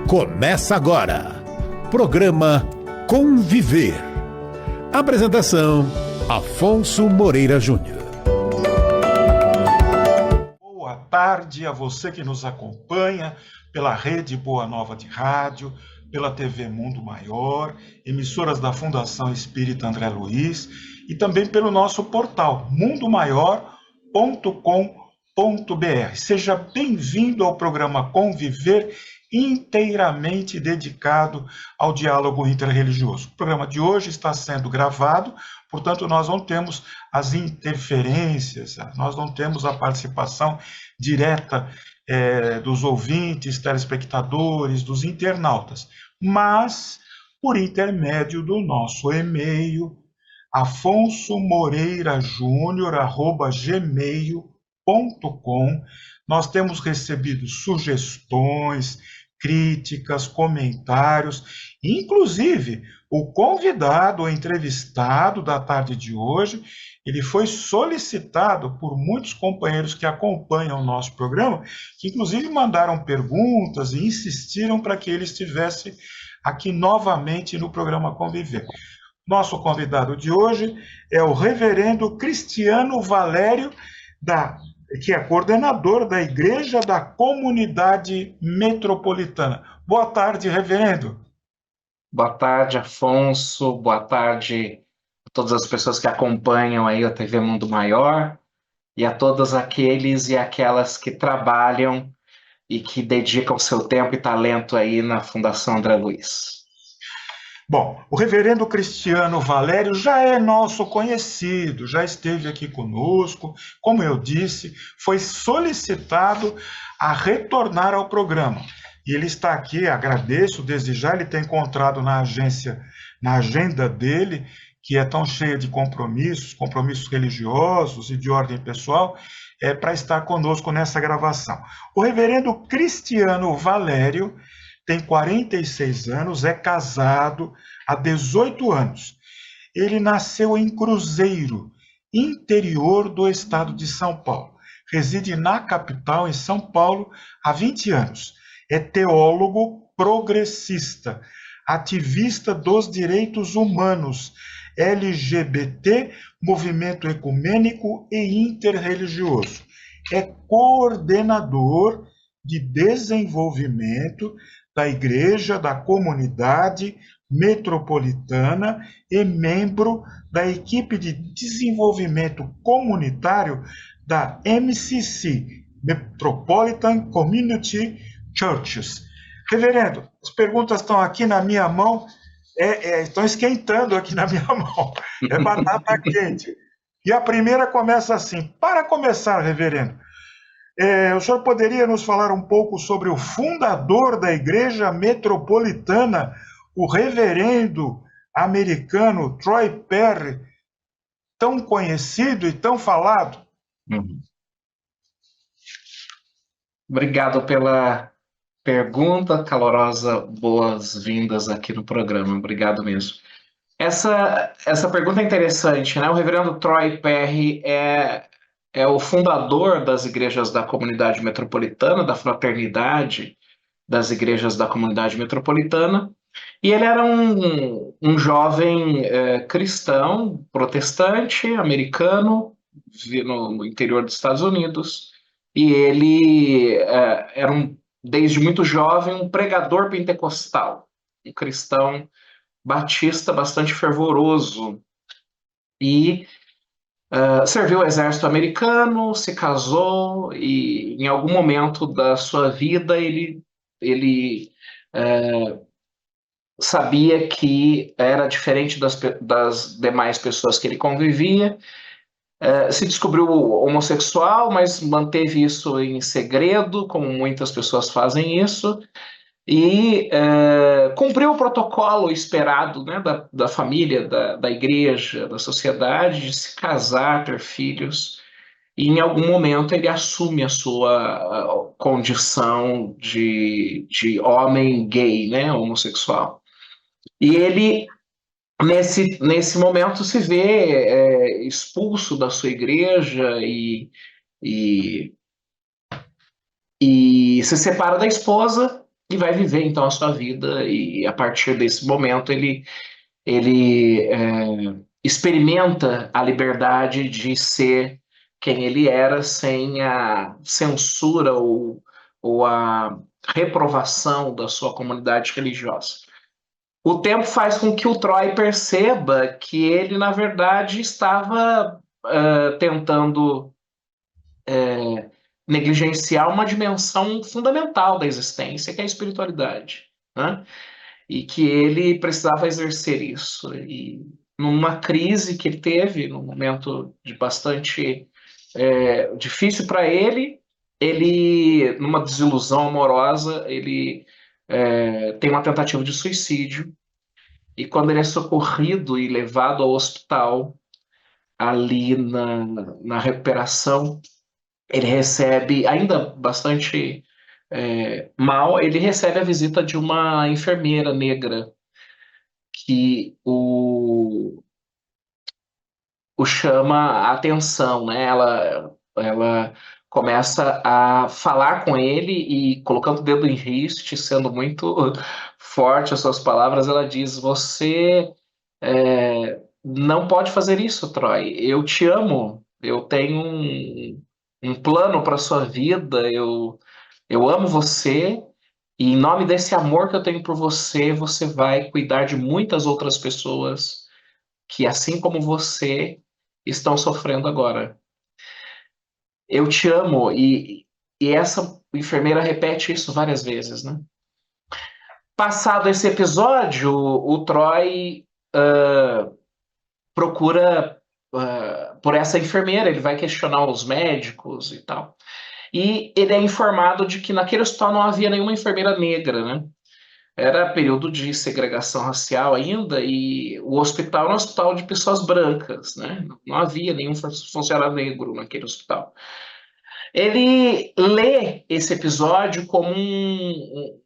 Começa agora. Programa Conviver. Apresentação: Afonso Moreira Júnior. Boa tarde a você que nos acompanha pela Rede Boa Nova de Rádio, pela TV Mundo Maior, emissoras da Fundação Espírita André Luiz e também pelo nosso portal mundomaior.com.br. Seja bem-vindo ao programa Conviver, inteiramente dedicado ao diálogo interreligioso. O programa de hoje está sendo gravado, portanto nós não temos as interferências, nós não temos a participação direta dos ouvintes, telespectadores, dos internautas, mas por intermédio do nosso e-mail afonsomoreirajunior@gmail.com, nós temos recebido sugestões, críticas, comentários, inclusive o convidado, o entrevistado da tarde de hoje, ele foi solicitado por muitos companheiros que acompanham o nosso programa, que inclusive mandaram perguntas e insistiram para que ele estivesse aqui novamente no programa Conviver. Nosso convidado de hoje é o reverendo Cristiano Valério, que é coordenador da Igreja da Comunidade Metropolitana. Boa tarde, reverendo. Boa tarde, Afonso. Boa tarde a todas as pessoas que acompanham aí a TV Mundo Maior e a todos aqueles e aquelas que trabalham e que dedicam seu tempo e talento aí na Fundação André Luiz. Bom, o reverendo Cristiano Valério já é nosso conhecido, já esteve aqui conosco, como eu disse, foi solicitado a retornar ao programa. E ele está aqui, agradeço desde já, ele tem encontrado na agenda dele, que é tão cheia de compromissos religiosos e de ordem pessoal, para estar conosco nessa gravação. O reverendo Cristiano Valério tem 46 anos, é casado há 18 anos. Ele nasceu em Cruzeiro, interior do estado de São Paulo. Reside na capital, em São Paulo, há 20 anos. É teólogo progressista, ativista dos direitos humanos, LGBT, movimento ecumênico e interreligioso. É coordenador de desenvolvimento da Igreja da Comunidade Metropolitana e membro da equipe de desenvolvimento comunitário da MCC, Metropolitan Community Churches. Reverendo, as perguntas estão aqui na minha mão, estão esquentando aqui na minha mão, é batata quente. E a primeira começa assim: para começar, reverendo, o senhor poderia nos falar um pouco sobre o fundador da Igreja Metropolitana, o reverendo americano Troy Perry, tão conhecido e tão falado? Obrigado pela pergunta calorosa, boas-vindas aqui no programa, obrigado mesmo. Essa pergunta é interessante, né? O reverendo Troy Perry é o fundador das igrejas da Comunidade Metropolitana, da Fraternidade das Igrejas da Comunidade Metropolitana, e ele era um jovem cristão, protestante, americano, no interior dos Estados Unidos, e ele era, desde muito jovem, um pregador pentecostal, um cristão batista bastante fervoroso, e serviu o exército americano, se casou e em algum momento da sua vida ele sabia que era diferente das demais pessoas que ele convivia, se descobriu homossexual, mas manteve isso em segredo, como muitas pessoas fazem isso, e cumpriu o protocolo esperado, né, da família, da igreja, da sociedade, de se casar, ter filhos, e em algum momento ele assume a sua condição de homem gay, né, homossexual. E ele, nesse momento, se vê expulso da sua igreja e se separa da esposa e vai viver então a sua vida, e a partir desse momento ele experimenta a liberdade de ser quem ele era sem a censura ou a reprovação da sua comunidade religiosa. O tempo faz com que o Troy perceba que ele, na verdade, estava tentando negligenciar uma dimensão fundamental da existência, que é a espiritualidade, né? E que ele precisava exercer isso. E numa crise que ele teve, num momento de bastante difícil para ele, numa desilusão amorosa, ele tem uma tentativa de suicídio. E quando ele é socorrido e levado ao hospital, ali na recuperação, ele recebe, ainda bastante mal, ele recebe a visita de uma enfermeira negra que o chama a atenção, né? Ela começa a falar com ele e colocando o dedo em riste, sendo muito forte as suas palavras, ela diz: Você não pode fazer isso, Troy. Eu te amo. Eu tenho um plano para sua vida. Eu amo você. E em nome desse amor que eu tenho por você, você vai cuidar de muitas outras pessoas que, assim como você, estão sofrendo agora. Eu te amo. E essa enfermeira repete isso várias vezes, né? Passado esse episódio, o Troy procura por essa enfermeira, ele vai questionar os médicos e tal. E ele é informado de que naquele hospital não havia nenhuma enfermeira negra, né? Era período de segregação racial ainda, e o hospital era um hospital de pessoas brancas, né? Não havia nenhum funcionário negro naquele hospital. Ele lê esse episódio como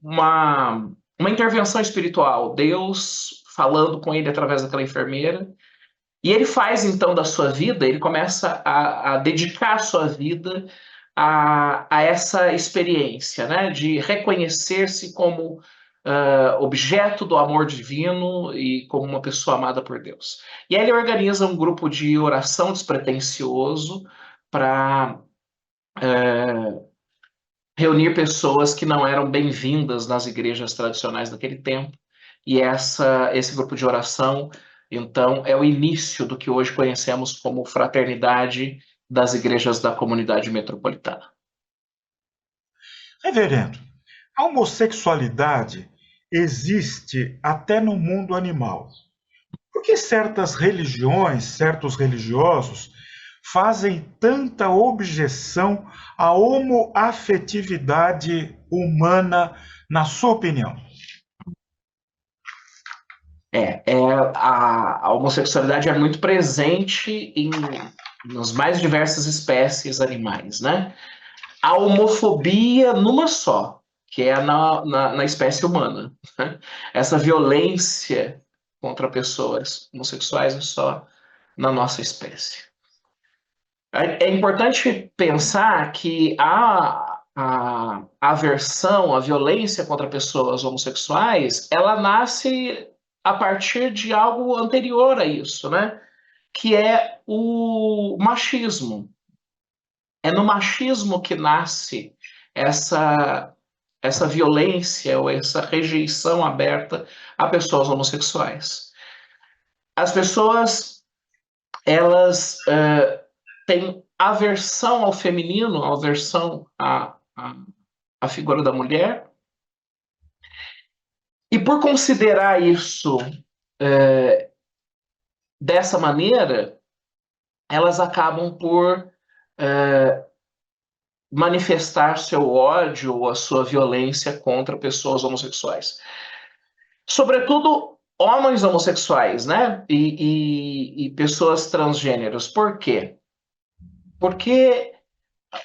uma intervenção espiritual, Deus falando com ele através daquela enfermeira. E ele faz, então, da sua vida, ele começa a dedicar a sua vida a essa experiência, né? De reconhecer-se como objeto do amor divino e como uma pessoa amada por Deus. E aí ele organiza um grupo de oração despretensioso para reunir pessoas que não eram bem-vindas nas igrejas tradicionais daquele tempo. E esse grupo de oração, então, é o início do que hoje conhecemos como fraternidade das igrejas da comunidade metropolitana. Reverendo, a homossexualidade existe até no mundo animal. Por que certas religiões, certos religiosos, fazem tanta objeção à homoafetividade humana, na sua opinião? A homossexualidade é muito presente nas mais diversas espécies animais, né? A homofobia numa só, que é na espécie humana, né? Essa violência contra pessoas homossexuais é só na nossa espécie. É importante pensar que a aversão, a violência contra pessoas homossexuais, ela nasce a partir de algo anterior a isso, né? Que é o machismo. É no machismo que nasce essa violência ou essa rejeição aberta a pessoas homossexuais. As pessoas, elas têm aversão ao feminino, aversão à figura da mulher, e por considerar isso dessa maneira, elas acabam por manifestar seu ódio ou a sua violência contra pessoas homossexuais. Sobretudo homens homossexuais, né? E pessoas transgêneros. Por quê? Porque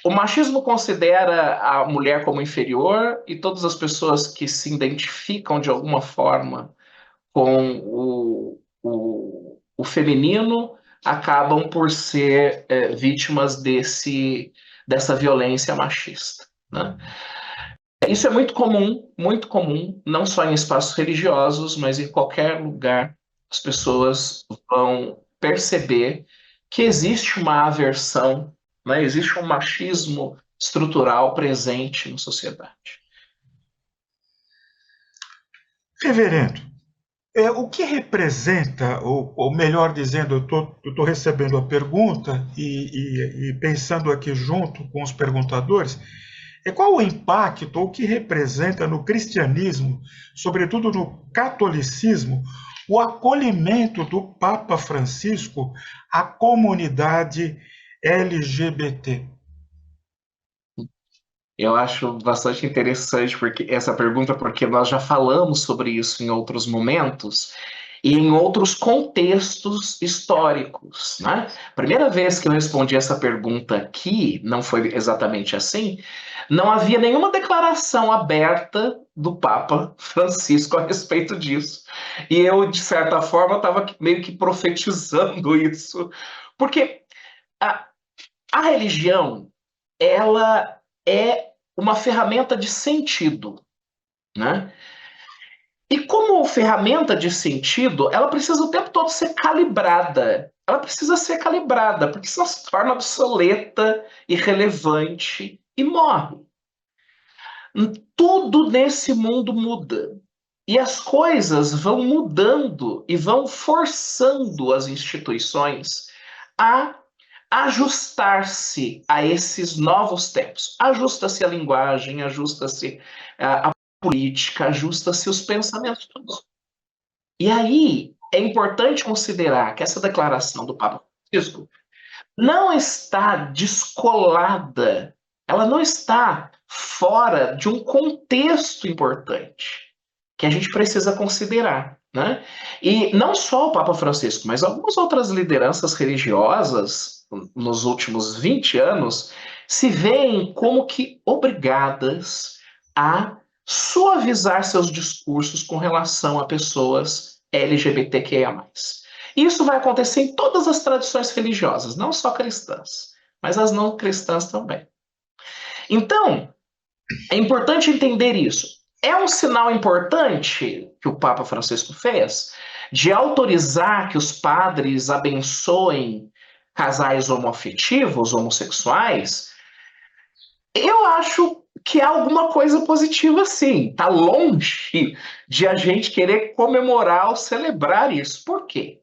o machismo considera a mulher como inferior e todas as pessoas que se identificam de alguma forma com o feminino acabam por ser vítimas dessa violência machista, né? Isso é muito comum, não só em espaços religiosos, mas em qualquer lugar. As pessoas vão perceber que existe uma aversão, né? Existe um machismo estrutural presente na sociedade. Reverendo, o que representa, ou melhor dizendo, eu estou recebendo a pergunta e pensando aqui junto com os perguntadores, qual o impacto ou o que representa no cristianismo, sobretudo no catolicismo, o acolhimento do Papa Francisco à comunidade LGBT? Eu acho bastante interessante essa pergunta, porque nós já falamos sobre isso em outros momentos e em outros contextos históricos, né? Primeira vez que eu respondi essa pergunta aqui, não foi exatamente assim, não havia nenhuma declaração aberta do Papa Francisco a respeito disso. E eu, de certa forma, estava meio que profetizando isso, porque a, a religião, ela é uma ferramenta de sentido, né? E como ferramenta de sentido, ela precisa o tempo todo ser calibrada. Ela precisa ser calibrada, porque senão se torna obsoleta, irrelevante e morre. Tudo nesse mundo muda. E as coisas vão mudando e vão forçando as instituições a ajustar-se a esses novos tempos. Ajusta-se a linguagem, ajusta-se a política, ajusta-se os pensamentos todos. E aí é importante considerar que essa declaração do Papa Francisco não está descolada, ela não está fora de um contexto importante que a gente precisa considerar, né? E não só o Papa Francisco, mas algumas outras lideranças religiosas nos últimos 20 anos se veem como que obrigadas a suavizar seus discursos com relação a pessoas LGBTQIA+. Isso vai acontecer em todas as tradições religiosas, não só cristãs, mas as não cristãs também. Então, é importante entender isso. É um sinal importante que o Papa Francisco fez de autorizar que os padres abençoem casais homoafetivos, homossexuais. Eu acho que é alguma coisa positiva, sim. Está longe de a gente querer comemorar ou celebrar isso. Por quê?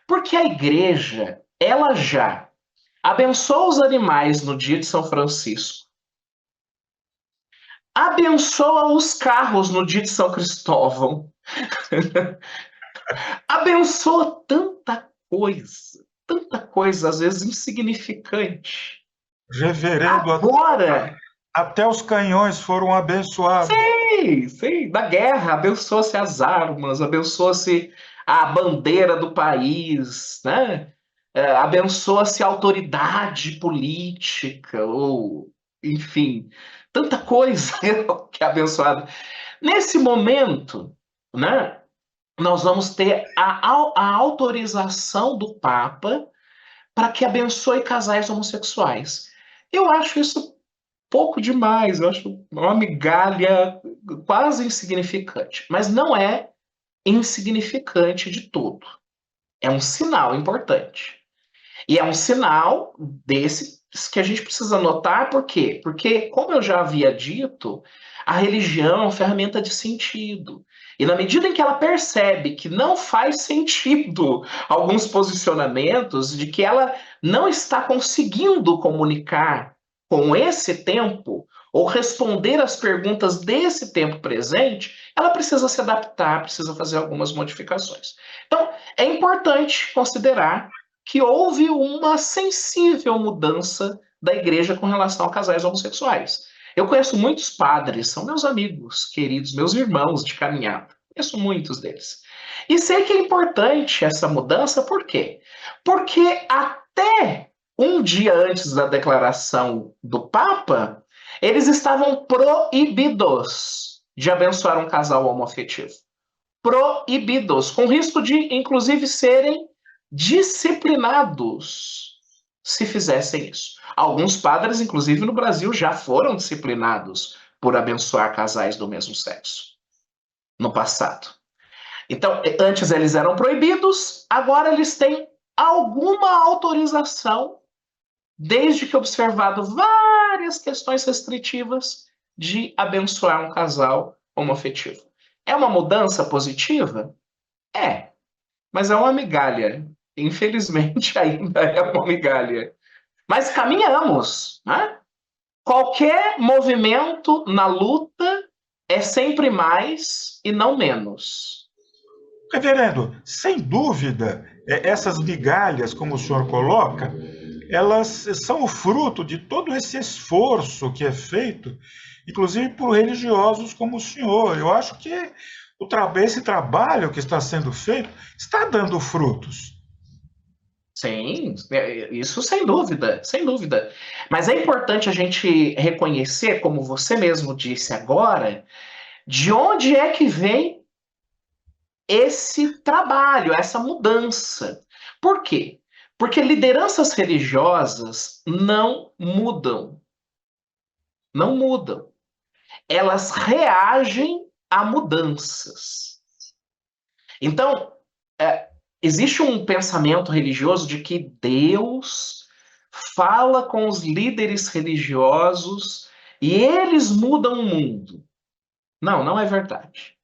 Porque a igreja, ela já abençoa os animais no dia de São Francisco, abençoa os carros no dia de São Cristóvão, abençoa tanta coisa, às vezes insignificante. Reverendo, Agora, até os canhões foram abençoados. sim, da guerra, abençoa-se as armas, abençoa-se a bandeira do país, né? Abençoa-se a autoridade política, ou, enfim, tanta coisa que é abençoada. Nesse momento, né, nós vamos ter a autorização do Papa para que abençoe casais homossexuais. Eu acho isso pouco demais, eu acho uma migalha quase insignificante, mas não é insignificante de todo. É um sinal importante. E é um sinal desse que a gente precisa notar, por quê? Porque, como eu já havia dito, a religião é uma ferramenta de sentido. E na medida em que ela percebe que não faz sentido alguns posicionamentos, de que ela não está conseguindo comunicar com esse tempo, ou responder às perguntas desse tempo presente, ela precisa se adaptar, precisa fazer algumas modificações. Então, é importante considerar que houve uma sensível mudança da igreja com relação a casais homossexuais. Eu conheço muitos padres, são meus amigos queridos, meus irmãos de caminhada. Conheço muitos deles. E sei que é importante essa mudança, por quê? Porque até um dia antes da declaração do Papa, eles estavam proibidos de abençoar um casal homoafetivo. Proibidos, com risco de, inclusive, serem disciplinados se fizessem isso. Alguns padres, inclusive no Brasil, já foram disciplinados por abençoar casais do mesmo sexo no passado. Então, antes eles eram proibidos, agora eles têm alguma autorização, desde que observado várias questões restritivas, de abençoar um casal homoafetivo. É uma mudança positiva? É, mas é uma migalha. Infelizmente, ainda é uma migalha. Mas caminhamos, né? Qualquer movimento na luta é sempre mais e não menos. Reverendo, sem dúvida, essas migalhas, como o senhor coloca, elas são o fruto de todo esse esforço que é feito, inclusive por religiosos como o senhor. Eu acho que esse trabalho que está sendo feito está dando frutos. Sim, isso sem dúvida, sem dúvida. Mas é importante a gente reconhecer, como você mesmo disse agora, de onde é que vem esse trabalho, essa mudança. Por quê? Porque lideranças religiosas não mudam. Não mudam. Elas reagem a mudanças. Então, existe um pensamento religioso de que Deus fala com os líderes religiosos e eles mudam o mundo. Não, não é verdade.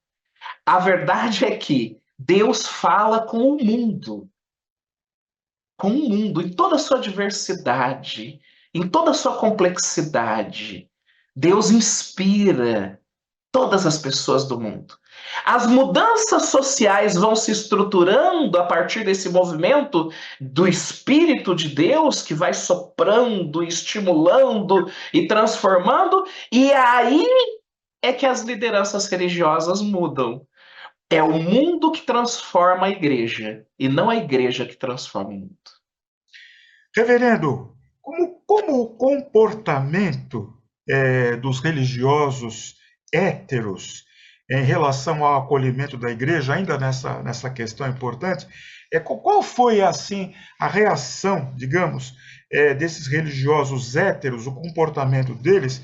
A verdade é que Deus fala com o mundo em toda a sua diversidade, em toda a sua complexidade. Deus inspira todas as pessoas do mundo. As mudanças sociais vão se estruturando a partir desse movimento do Espírito de Deus que vai soprando, estimulando e transformando, e aí é que as lideranças religiosas mudam. É o mundo que transforma a igreja, e não a igreja que transforma o mundo. Reverendo, como o comportamento dos religiosos héteros em relação ao acolhimento da igreja, ainda nessa questão importante, qual foi, assim, a reação, digamos, desses religiosos héteros, o comportamento deles,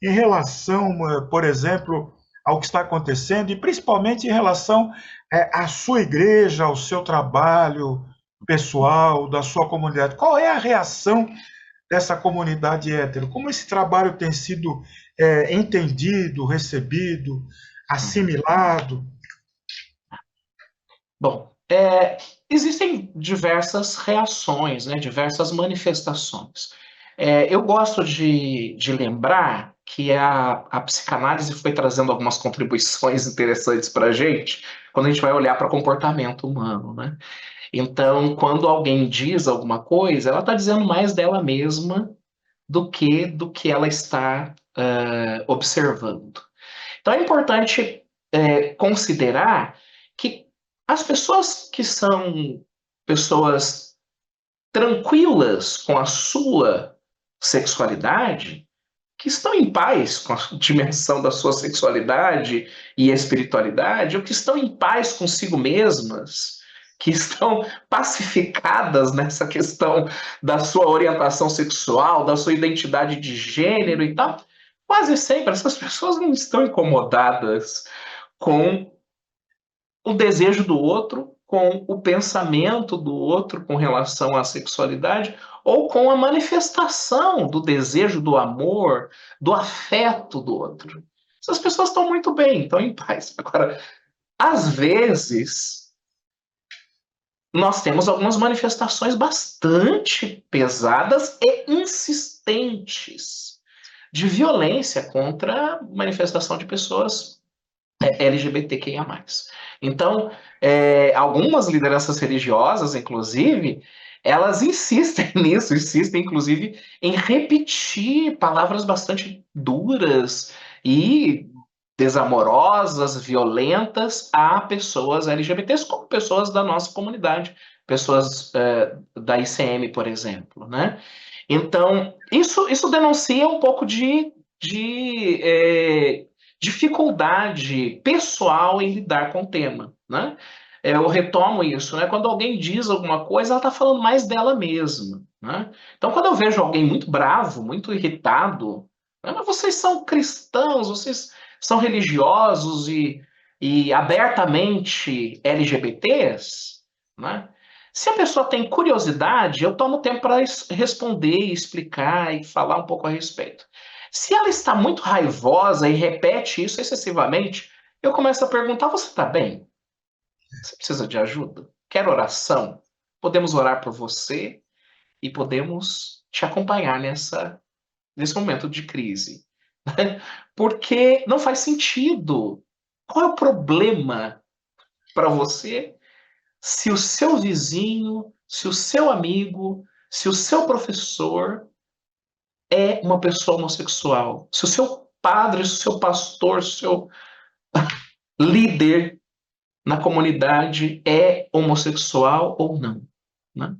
em relação, por exemplo, ao que está acontecendo, e principalmente em relação à sua igreja, ao seu trabalho pessoal, da sua comunidade? Qual é a reação dessa comunidade hétero? Como esse trabalho tem sido entendido, recebido, assimilado? Bom, existem diversas reações, né, diversas manifestações. Eu gosto de lembrar que a psicanálise foi trazendo algumas contribuições interessantes para a gente, quando a gente vai olhar para o comportamento humano, né? Então, quando alguém diz alguma coisa, ela está dizendo mais dela mesma do que ela está observando. Então, é importante considerar que as pessoas que são pessoas tranquilas com a sua sexualidade, que estão em paz com a dimensão da sua sexualidade e espiritualidade, ou que estão em paz consigo mesmas, que estão pacificadas nessa questão da sua orientação sexual, da sua identidade de gênero e tal, quase sempre essas pessoas não estão incomodadas com o desejo do outro, com o pensamento do outro com relação à sexualidade, ou com a manifestação do desejo, do amor, do afeto do outro. Essas pessoas estão muito bem, estão em paz. Agora, às vezes, nós temos algumas manifestações bastante pesadas e insistentes de violência contra a manifestação de pessoas LGBTQIA+. Então, algumas lideranças religiosas, inclusive, elas insistem nisso, insistem, inclusive, em repetir palavras bastante duras e desamorosas, violentas a pessoas LGBTs, como pessoas da nossa comunidade, pessoas da ICM, por exemplo, né? Então, isso denuncia um pouco de dificuldade pessoal em lidar com o tema, né? Eu retomo isso, né? Quando alguém diz alguma coisa, ela está falando mais dela mesma, né? Então, quando eu vejo alguém muito bravo, muito irritado, Mas vocês são cristãos, vocês são religiosos e abertamente LGBTs, né? Se a pessoa tem curiosidade, eu tomo tempo para responder, explicar e falar um pouco a respeito. Se ela está muito raivosa e repete isso excessivamente, eu começo a perguntar: você está bem? Você precisa de ajuda? Quer oração? Podemos orar por você e podemos te acompanhar nesse momento de crise. Porque não faz sentido. Qual é o problema para você se o seu vizinho, se o seu amigo, se o seu professor é uma pessoa homossexual? Se o seu padre, se o seu pastor, se o seu líder na comunidade é homossexual ou não, né?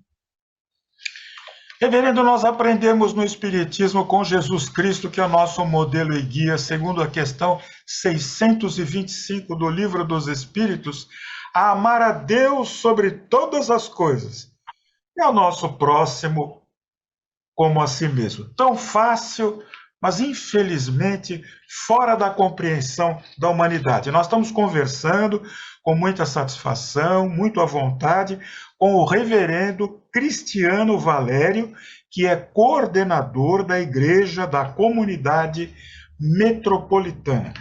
Reverendo, nós aprendemos no Espiritismo com Jesus Cristo, que é o nosso modelo e guia, segundo a questão 625 do Livro dos Espíritos, a amar a Deus sobre todas as coisas e ao nosso próximo como a si mesmo. Tão fácil, mas infelizmente fora da compreensão da humanidade. Nós estamos conversando com muita satisfação, muito à vontade, com o reverendo Cristiano Valério, que é coordenador da Igreja da Comunidade Metropolitana.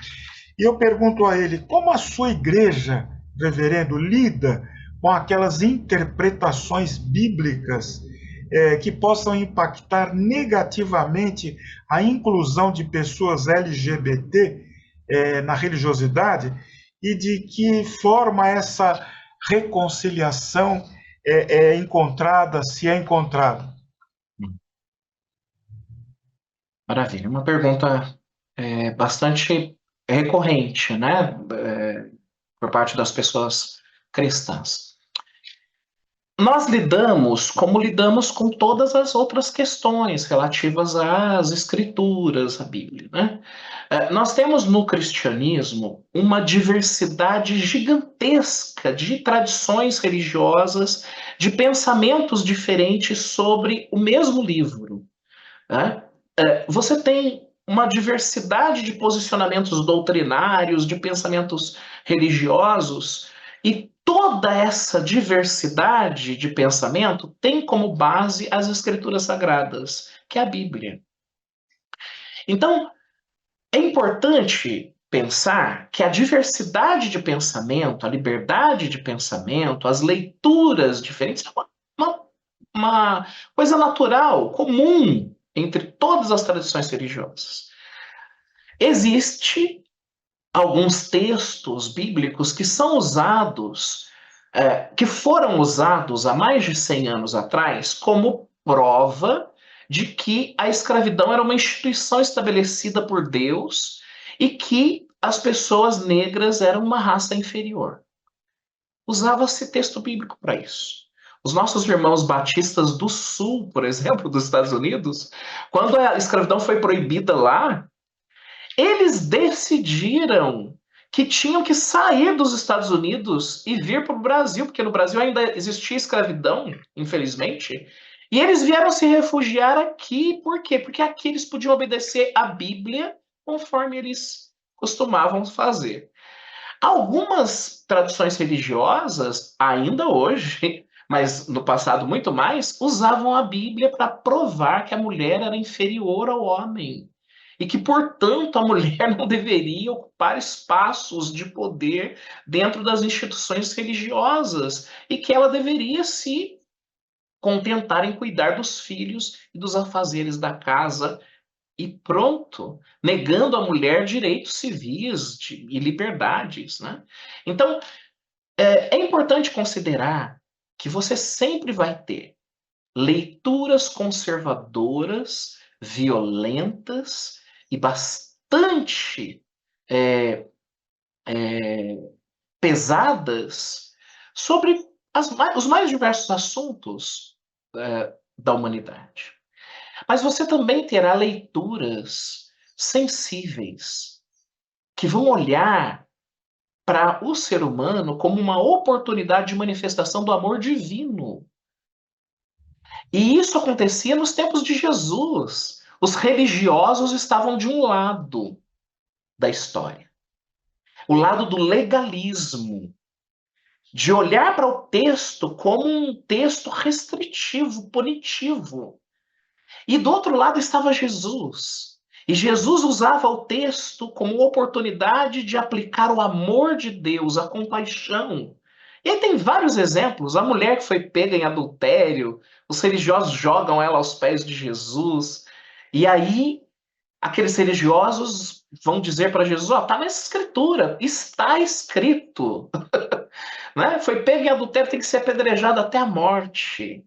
E eu pergunto a ele, como a sua igreja, reverendo, lida com aquelas interpretações bíblicas que possam impactar negativamente a inclusão de pessoas LGBT na religiosidade, e de que forma essa reconciliação é encontrada, se é encontrada? Maravilha. Uma pergunta bastante recorrente, né? Por parte das pessoas cristãs. Nós lidamos como lidamos com todas as outras questões relativas às escrituras, à Bíblia, né? Nós temos no cristianismo uma diversidade gigantesca de tradições religiosas, de pensamentos diferentes sobre o mesmo livro, né? Você tem uma diversidade de posicionamentos doutrinários, de pensamentos religiosos, e toda essa diversidade de pensamento tem como base as escrituras sagradas, que é a Bíblia. Então, é importante pensar que a diversidade de pensamento, a liberdade de pensamento, as leituras diferentes, é uma coisa natural, comum entre todas as tradições religiosas. Existe alguns textos bíblicos que são usados, que foram usados há mais de 100 anos atrás como prova de que a escravidão era uma instituição estabelecida por Deus e que as pessoas negras eram uma raça inferior. Usava-se texto bíblico para isso. Os nossos irmãos batistas do Sul, por exemplo, dos Estados Unidos, quando a escravidão foi proibida lá, eles decidiram que tinham que sair dos Estados Unidos e vir para o Brasil, porque no Brasil ainda existia escravidão, infelizmente, e eles vieram se refugiar aqui. Por quê? Porque aqui eles podiam obedecer à Bíblia conforme eles costumavam fazer. Algumas tradições religiosas, ainda hoje, mas no passado muito mais, usavam a Bíblia para provar que a mulher era inferior ao homem. E que, portanto, a mulher não deveria ocupar espaços de poder dentro das instituições religiosas e que ela deveria se contentar em cuidar dos filhos e dos afazeres da casa e pronto, negando à mulher direitos civis e liberdades, né? Então, é importante considerar que você sempre vai ter leituras conservadoras, violentas e bastante pesadas sobre os mais diversos assuntos da humanidade. Mas você também terá leituras sensíveis que vão olhar para o ser humano como uma oportunidade de manifestação do amor divino. E isso acontecia nos tempos de Jesus. Os religiosos estavam de um lado da história, o lado do legalismo, de olhar para o texto como um texto restritivo, punitivo. E do outro lado estava Jesus. E Jesus usava o texto como oportunidade de aplicar o amor de Deus, a compaixão. E aí tem vários exemplos. A mulher que foi pega em adultério, os religiosos jogam ela aos pés de Jesus. E aí aqueles religiosos vão dizer para Jesus: ó, está na escritura, está escrito. Né? Foi pega em adultério, tem que ser apedrejado até a morte.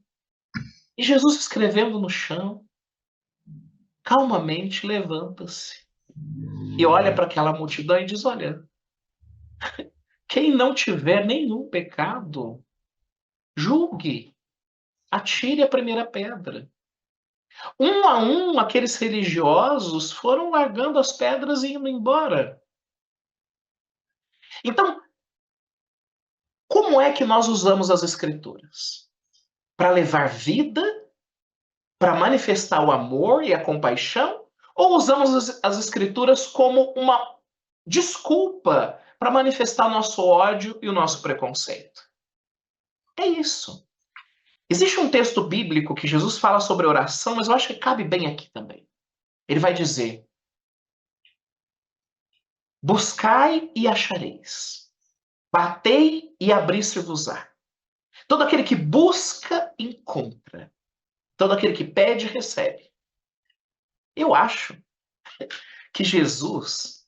E Jesus escrevendo no chão, calmamente levanta-se e olha para aquela multidão e diz: olha, quem não tiver nenhum pecado, julgue, atire a primeira pedra. Um a um, aqueles religiosos foram largando as pedras e indo embora. Então, como é que nós usamos as escrituras? Para levar vida? Para manifestar o amor e a compaixão? Ou usamos as escrituras como uma desculpa para manifestar nosso ódio e o nosso preconceito? É isso. Existe um texto bíblico que Jesus fala sobre oração, mas eu acho que cabe bem aqui também. Ele vai dizer: buscai e achareis. Batei e abrir-se-vos-á. Todo aquele que busca, encontra. Todo aquele que pede, recebe. Eu acho que Jesus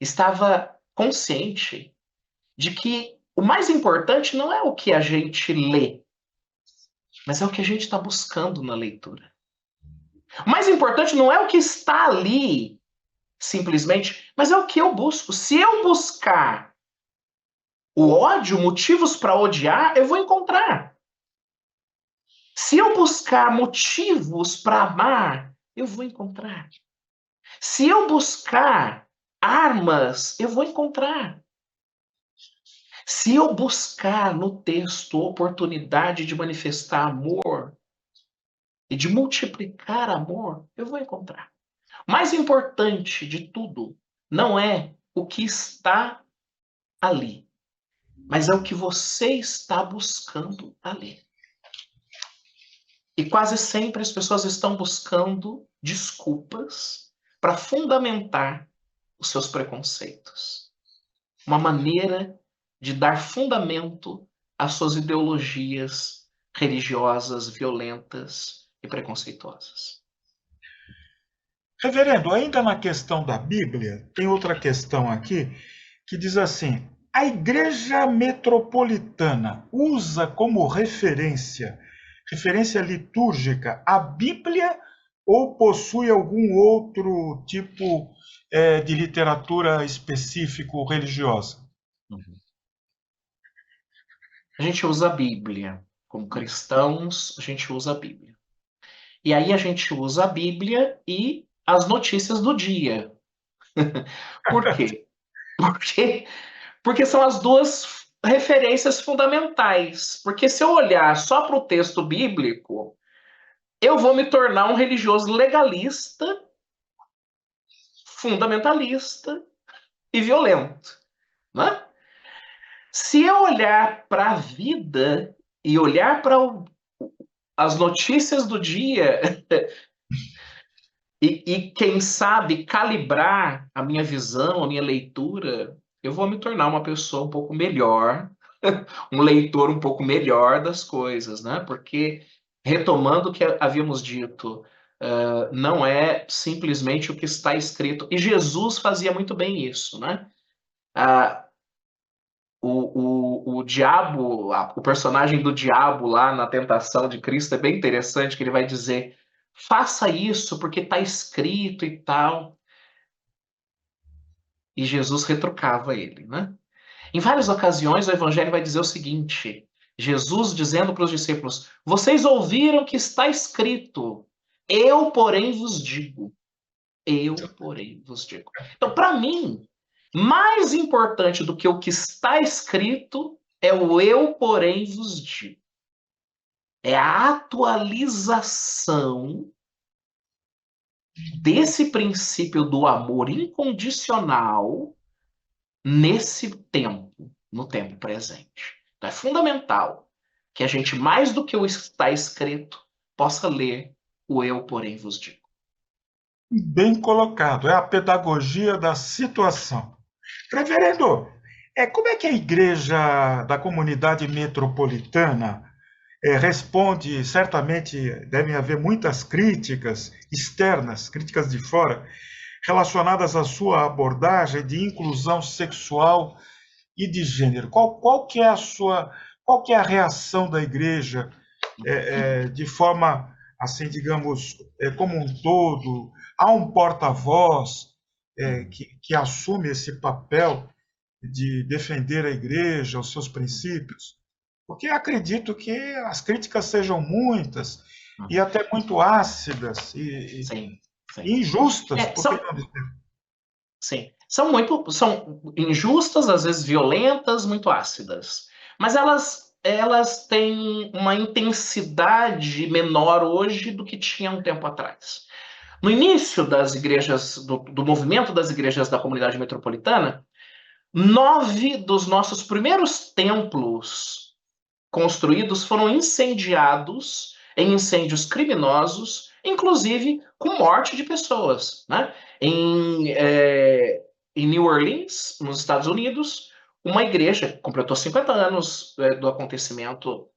estava consciente de que o mais importante não é o que a gente lê, mas é o que a gente está buscando na leitura. O mais importante não é o que está ali, simplesmente, mas é o que eu busco. Se eu buscar o ódio, motivos para odiar, eu vou encontrar. Se eu buscar motivos para amar, eu vou encontrar. Se eu buscar armas, eu vou encontrar. Se eu buscar no texto oportunidade de manifestar amor e de multiplicar amor, eu vou encontrar. Mais importante de tudo não é o que está ali, mas é o que você está buscando ali. E quase sempre as pessoas estão buscando desculpas para fundamentar os seus preconceitos. Uma maneira de dar fundamento às suas ideologias religiosas, violentas e preconceituosas. Reverendo, ainda na questão da Bíblia, tem outra questão aqui que diz assim: a Igreja Metropolitana usa como referência litúrgica, a Bíblia ou possui algum outro tipo de literatura específico religiosa? A gente usa a Bíblia. Como cristãos, a gente usa a Bíblia. E aí a gente usa a Bíblia e as notícias do dia. Por quê? Porque são as duas referências fundamentais. Porque se eu olhar só para o texto bíblico, eu vou me tornar um religioso legalista, fundamentalista e violento. Né? Se eu olhar para a vida e olhar para as notícias do dia e, quem sabe, calibrar a minha visão, a minha leitura, eu vou me tornar uma pessoa um pouco melhor, um leitor um pouco melhor das coisas, né? Porque, retomando o que havíamos dito, não é simplesmente o que está escrito. E Jesus fazia muito bem isso, né? O diabo, o personagem do diabo lá na tentação de Cristo é bem interessante, que ele vai dizer: faça isso porque está escrito e tal. E Jesus retrucava ele, né? Em várias ocasiões o evangelho vai dizer o seguinte: Jesus dizendo para os discípulos: vocês ouviram que está escrito, eu porém vos digo. Eu porém vos digo. Então, para mim, mais importante do que o que está escrito é o eu porém vos digo. É a atualização desse princípio do amor incondicional nesse tempo, no tempo presente. Então é fundamental que a gente, mais do que o está escrito, possa ler o eu, porém, vos digo. Bem colocado, é a pedagogia da situação. Reverendo, como é que a igreja da comunidade metropolitana responde? Certamente devem haver muitas críticas externas, críticas de fora, relacionadas à sua abordagem de inclusão sexual e de gênero. Qual que é qual que é a reação da igreja de forma, assim, digamos, como um todo? Há um porta-voz que assume esse papel de defender a igreja, os seus princípios? Porque acredito que as críticas sejam muitas e até muito ácidas Sim, sim. e injustas, por que São, não dizer? sim, são injustas, às vezes violentas, muito ácidas. Mas elas têm uma intensidade menor hoje do que tinha um tempo atrás. No início das igrejas, do movimento das igrejas da comunidade metropolitana, 9 dos nossos primeiros templos construídos foram incendiados em incêndios criminosos, inclusive com morte de pessoas. Né? Em New Orleans, nos Estados Unidos, uma igreja completou 50 anos do acontecimento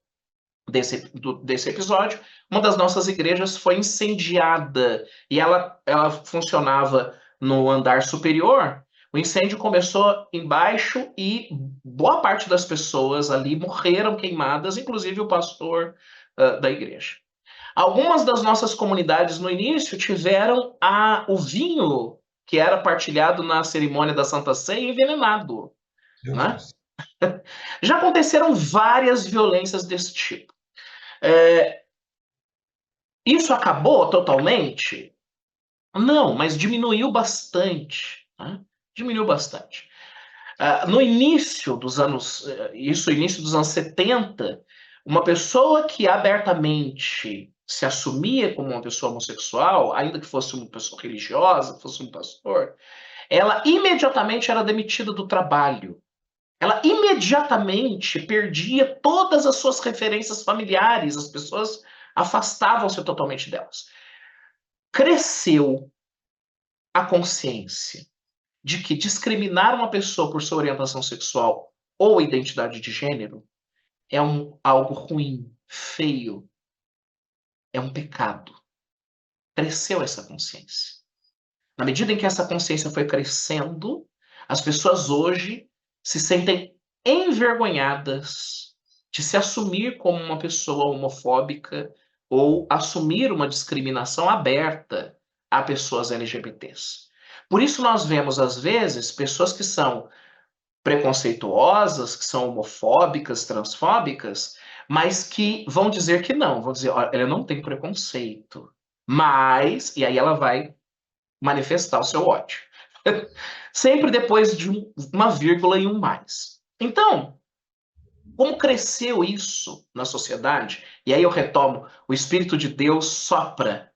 desse episódio. Uma das nossas igrejas foi incendiada e ela funcionava no andar superior. O incêndio começou embaixo e boa parte das pessoas ali morreram queimadas, inclusive o pastor da igreja. Algumas das nossas comunidades no início tiveram o vinho que era partilhado na cerimônia da Santa Ceia envenenado. Deus Né? Deus. Já aconteceram várias violências desse tipo. É, Isso acabou totalmente? Não, mas diminuiu bastante. Né? Diminuiu bastante. No início dos anos, início dos anos 70, uma pessoa que abertamente se assumia como uma pessoa homossexual, ainda que fosse uma pessoa religiosa, fosse um pastor, ela imediatamente era demitida do trabalho. Ela imediatamente perdia todas as suas referências familiares, as pessoas afastavam-se totalmente delas. Cresceu a consciência de que discriminar uma pessoa por sua orientação sexual ou identidade de gênero é algo ruim, feio, é um pecado. Cresceu essa consciência. Na medida em que essa consciência foi crescendo, as pessoas hoje se sentem envergonhadas de se assumir como uma pessoa homofóbica ou assumir uma discriminação aberta a pessoas LGBTs. Por isso nós vemos, às vezes, pessoas que são preconceituosas, que são homofóbicas, transfóbicas, mas que vão dizer que não, vão dizer, olha, ela não tem preconceito, mas, e aí ela vai manifestar o seu ódio. Sempre depois de uma vírgula e um mais. Então, como cresceu isso na sociedade, e aí eu retomo, o Espírito de Deus sopra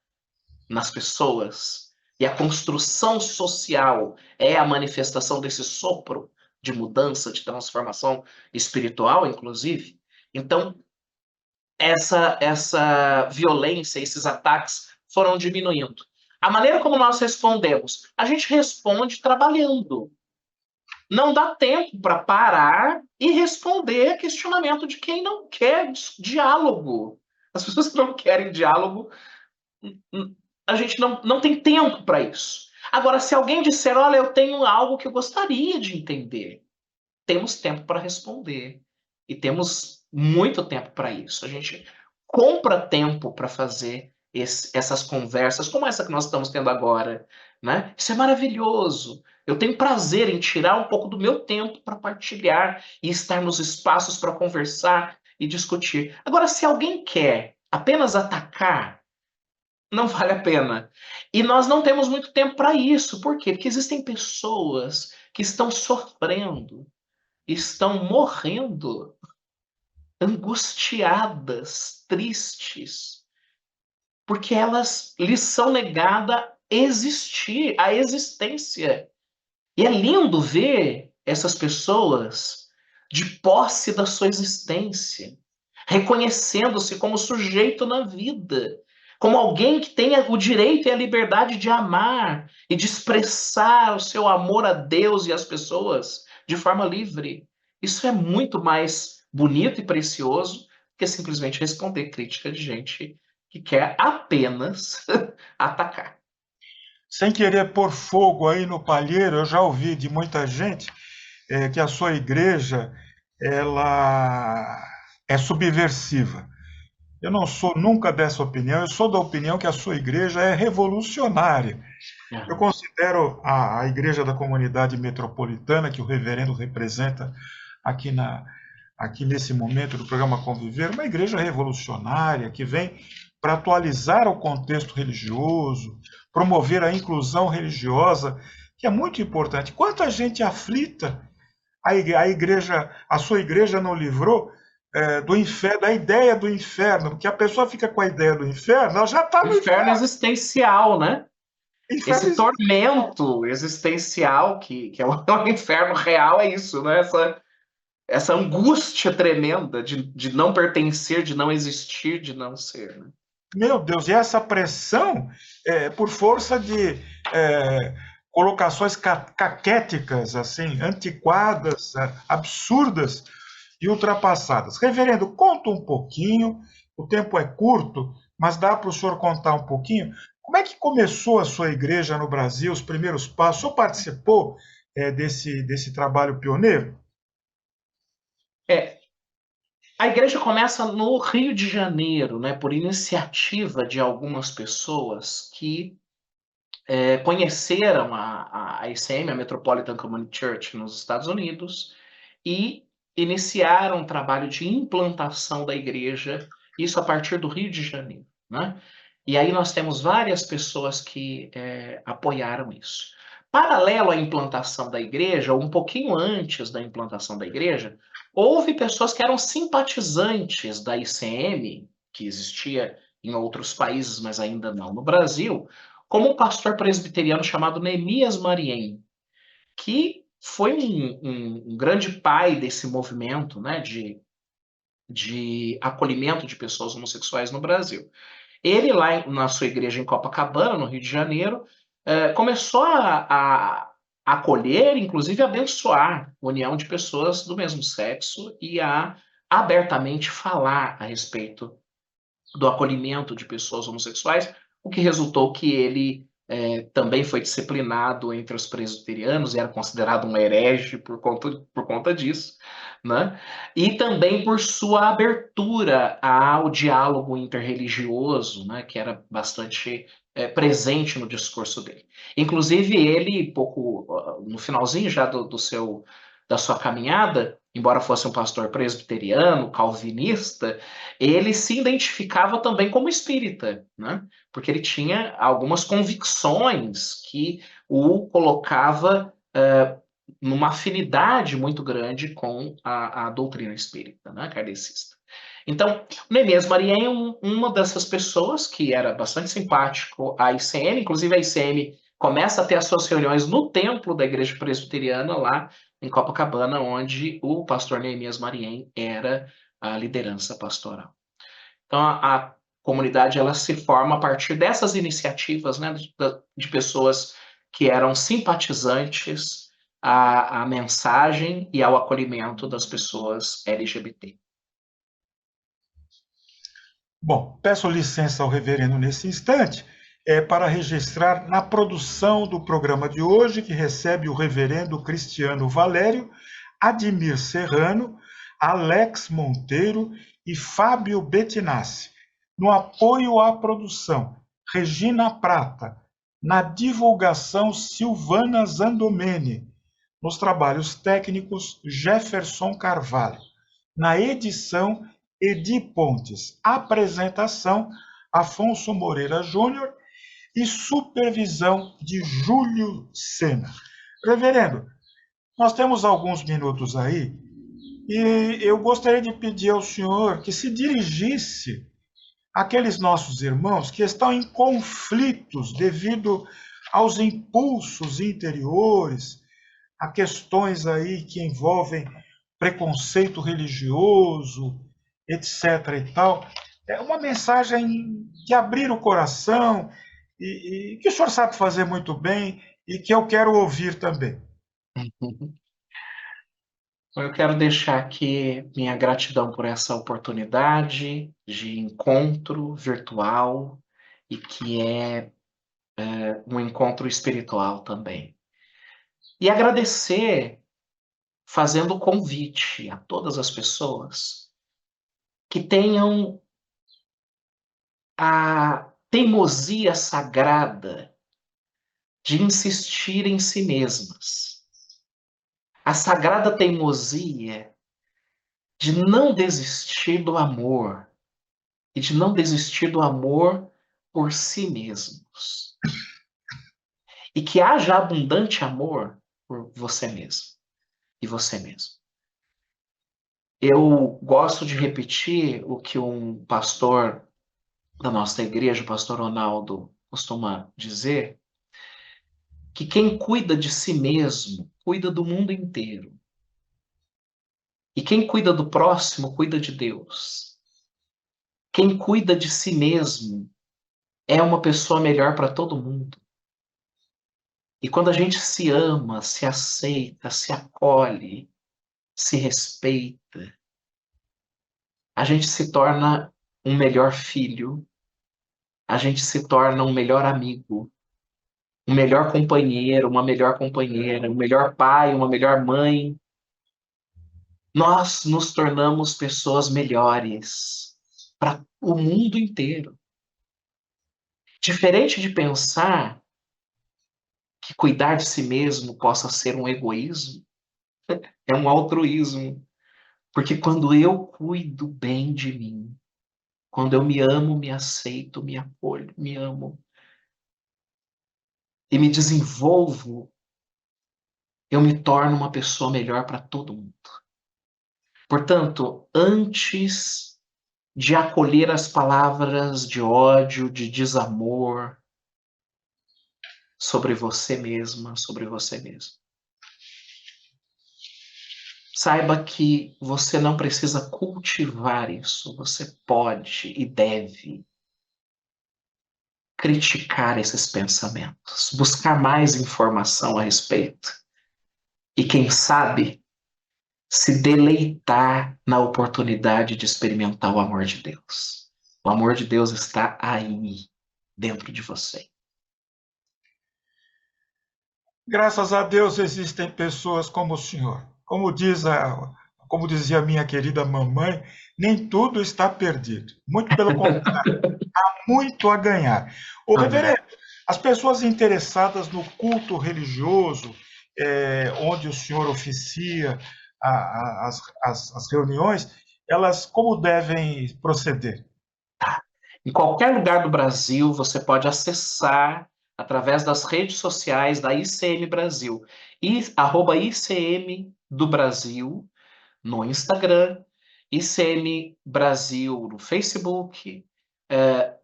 nas pessoas, e a construção social é a manifestação desse sopro de mudança, de transformação espiritual, inclusive. Então, essa violência, esses ataques foram diminuindo. A maneira como nós respondemos, a gente responde trabalhando. Não dá tempo para parar e responder questionamento de quem não quer diálogo. As pessoas que não querem diálogo, a gente não tem tempo para isso. Agora, se alguém disser, olha, eu tenho algo que eu gostaria de entender, temos tempo para responder. E temos muito tempo para isso. A gente compra tempo para fazer essas conversas, como essa que nós estamos tendo agora. Né? Isso é maravilhoso. Eu tenho prazer em tirar um pouco do meu tempo para partilhar e estar nos espaços para conversar e discutir. Agora, se alguém quer apenas atacar, não vale a pena. E nós não temos muito tempo para isso. Por quê? Porque existem pessoas que estão sofrendo, estão morrendo, angustiadas, tristes, porque lhes são negada existir, a existência. E é lindo ver essas pessoas de posse da sua existência, reconhecendo-se como sujeito na vida, como alguém que tenha o direito e a liberdade de amar e de expressar o seu amor a Deus e às pessoas de forma livre. Isso é muito mais bonito e precioso que simplesmente responder crítica de gente que quer apenas atacar. Sem querer pôr fogo aí no palheiro, eu já ouvi de muita gente que a sua igreja ela é subversiva. Eu não sou nunca dessa opinião, eu sou da opinião que a sua igreja é revolucionária. Eu considero a igreja da comunidade metropolitana, que o reverendo representa aqui, aqui nesse momento do programa Conviver, uma igreja revolucionária que vem para atualizar o contexto religioso, promover a inclusão religiosa, que é muito importante. Quanta gente aflita a igreja, a sua igreja não livrou do inferno, da ideia do inferno, porque a pessoa fica com a ideia do inferno, ela já está no inferno existencial, né? inferno. Esse tormento existencial que é o inferno real é isso, né? Essa angústia tremenda de não pertencer, de não existir, de não ser. Né? Meu Deus, e essa pressão por força de colocações caquéticas, assim, antiquadas, absurdas e ultrapassadas. Reverendo, conta um pouquinho, o tempo é curto, mas dá para o senhor contar um pouquinho. Como é que começou a sua igreja no Brasil, os primeiros passos? O senhor participou desse trabalho pioneiro? A igreja começa no Rio de Janeiro, né, por iniciativa de algumas pessoas que conheceram a ICM, a Metropolitan Community Church, nos Estados Unidos, e iniciaram um trabalho de implantação da igreja, isso a partir do Rio de Janeiro. Né? E aí nós temos várias pessoas que apoiaram isso. Paralelo à implantação da igreja, ou um pouquinho antes da implantação da igreja, houve pessoas que eram simpatizantes da ICM, que existia em outros países, mas ainda não no Brasil, como um pastor presbiteriano chamado Neemias Mariem, que foi um grande pai desse movimento, né, de acolhimento de pessoas homossexuais no Brasil. Ele, lá na sua igreja em Copacabana, no Rio de Janeiro, começou a acolher, inclusive abençoar a união de pessoas do mesmo sexo e a abertamente falar a respeito do acolhimento de pessoas homossexuais, o que resultou que ele também foi disciplinado entre os presbiterianos e era considerado um herege por conta disso, né? E também por sua abertura ao diálogo interreligioso, né? Que era bastante presente no discurso dele. Inclusive, ele, pouco no finalzinho já da sua caminhada, embora fosse um pastor presbiteriano, calvinista, ele se identificava também como espírita, né? Porque ele tinha algumas convicções que o colocava numa afinidade muito grande com a doutrina espírita, né? Kardecista. Então, o Neemias Mariem é uma dessas pessoas que era bastante simpático à ICM, inclusive a ICM começa a ter as suas reuniões no templo da igreja presbiteriana lá em Copacabana, onde o pastor Neemias Mariem era a liderança pastoral. Então, a comunidade ela se forma a partir dessas iniciativas, né, de pessoas que eram simpatizantes à mensagem e ao acolhimento das pessoas LGBT. Bom, peço licença ao reverendo nesse instante para registrar na produção do programa de hoje, que recebe o reverendo Cristiano Valério, Admir Serrano, Alex Monteiro e Fábio Bettinassi. No apoio à produção, Regina Prata. Na divulgação, Silvana Zandomene. Nos trabalhos técnicos, Jefferson Carvalho. Na edição, Edi Pontes. Apresentação, Afonso Moreira Júnior e supervisão de Júlio Sena. Reverendo, nós temos alguns minutos aí e eu gostaria de pedir ao senhor que se dirigisse aqueles nossos irmãos que estão em conflitos devido aos impulsos interiores, a questões aí que envolvem preconceito religioso, etc. e tal. É uma mensagem de abrir o coração e que o senhor sabe fazer muito bem e que eu quero ouvir também. Eu quero deixar aqui minha gratidão por essa oportunidade de encontro virtual e que é um encontro espiritual também. E agradecer fazendo o convite a todas as pessoas que tenham a teimosia sagrada de insistir em si mesmas. A sagrada teimosia de não desistir do amor e de não desistir do amor por si mesmos. E que haja abundante amor por você mesmo e você mesmo. Eu gosto de repetir o que um pastor da nossa igreja, o pastor Ronaldo, costuma dizer, que quem cuida de si mesmo, cuida do mundo inteiro. E quem cuida do próximo, cuida de Deus. Quem cuida de si mesmo é uma pessoa melhor para todo mundo. E quando a gente se ama, se aceita, se acolhe, se respeita, a gente se torna um melhor filho, a gente se torna um melhor amigo, um melhor companheiro, uma melhor companheira, um melhor pai, uma melhor mãe. Nós nos tornamos pessoas melhores para o mundo inteiro. Diferente de pensar que cuidar de si mesmo possa ser um egoísmo, é um altruísmo. Porque quando eu cuido bem de mim, quando eu me amo, me aceito, me acolho, me amo e me desenvolvo, eu me torno uma pessoa melhor para todo mundo. Portanto, antes de acolher as palavras de ódio, de desamor sobre você mesma, sobre você mesmo, saiba que você não precisa cultivar isso, você pode e deve criticar esses pensamentos, buscar mais informação a respeito e, quem sabe, se deleitar na oportunidade de experimentar o amor de Deus. O amor de Deus está aí, dentro de você. Graças a Deus existem pessoas como o senhor. Como dizia minha querida mamãe, nem tudo está perdido. Muito pelo contrário, muito a ganhar. O Amém. reverendo, as pessoas interessadas no culto religioso, onde o senhor oficia as reuniões, elas como devem proceder? Em qualquer lugar do Brasil, você pode acessar através das redes sociais da ICM Brasil, @ICM do Brasil, no Instagram, ICM Brasil no Facebook,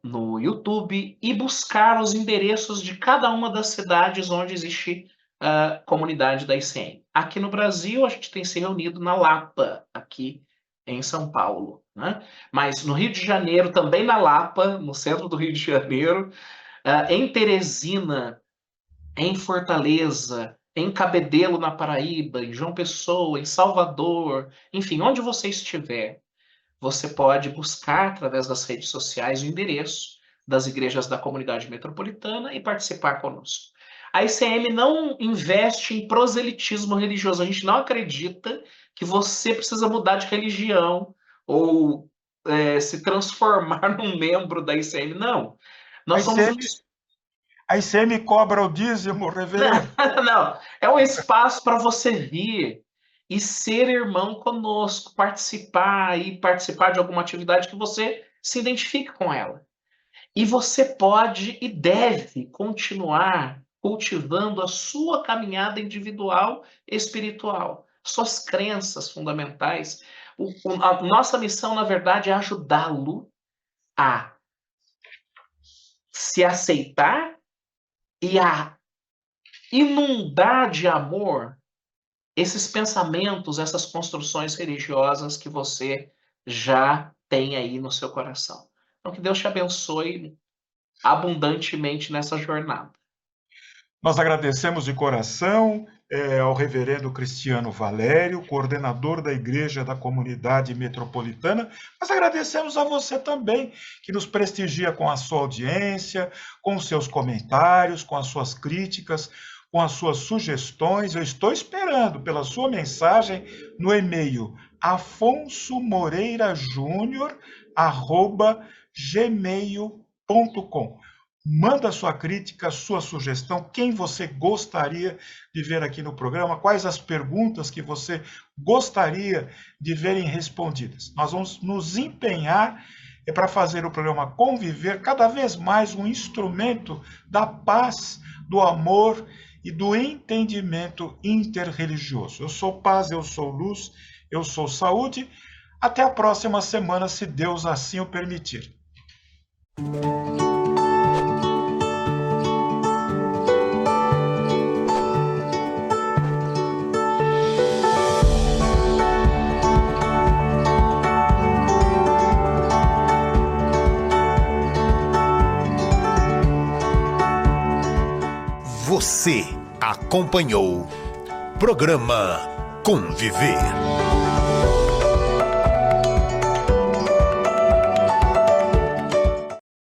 no YouTube, e buscar os endereços de cada uma das cidades onde existe a comunidade da ICM. Aqui no Brasil, a gente tem se reunido na Lapa, aqui em São Paulo, né? Mas no Rio de Janeiro, também na Lapa, no centro do Rio de Janeiro, em Teresina, em Fortaleza, em Cabedelo, na Paraíba, em João Pessoa, em Salvador, enfim, onde você estiver, você pode buscar através das redes sociais o endereço das igrejas da comunidade metropolitana e participar conosco. A ICM não investe em proselitismo religioso. A gente não acredita que você precisa mudar de religião ou se transformar num membro da ICM. Não. A Nós somos um ICM, a ICM cobra o dízimo, reverendo? Não, é um espaço para você vir e ser irmão conosco, participar de alguma atividade que você se identifique com ela. E você pode e deve continuar cultivando a sua caminhada individual e espiritual, suas crenças fundamentais. A nossa missão, na verdade, é ajudá-lo a se aceitar e a inundar de amor esses pensamentos, essas construções religiosas que você já tem aí no seu coração. Então, que Deus te abençoe abundantemente nessa jornada. Nós agradecemos de coração ao reverendo Cristiano Valério, coordenador da Igreja da Comunidade Metropolitana, mas agradecemos a você também, que nos prestigia com a sua audiência, com os seus comentários, com as suas críticas, com as suas sugestões. Eu estou esperando pela sua mensagem no e-mail afonsomoreirajunior@gmail.com. Manda sua crítica, sua sugestão, quem você gostaria de ver aqui no programa, quais as perguntas que você gostaria de verem respondidas. Nós vamos nos empenhar para fazer o programa Conviver cada vez mais um instrumento da paz, do amor e do entendimento interreligioso. Eu sou paz, eu sou luz, eu sou saúde. Até a próxima semana, se Deus assim o permitir. Você acompanhou Programa Conviver.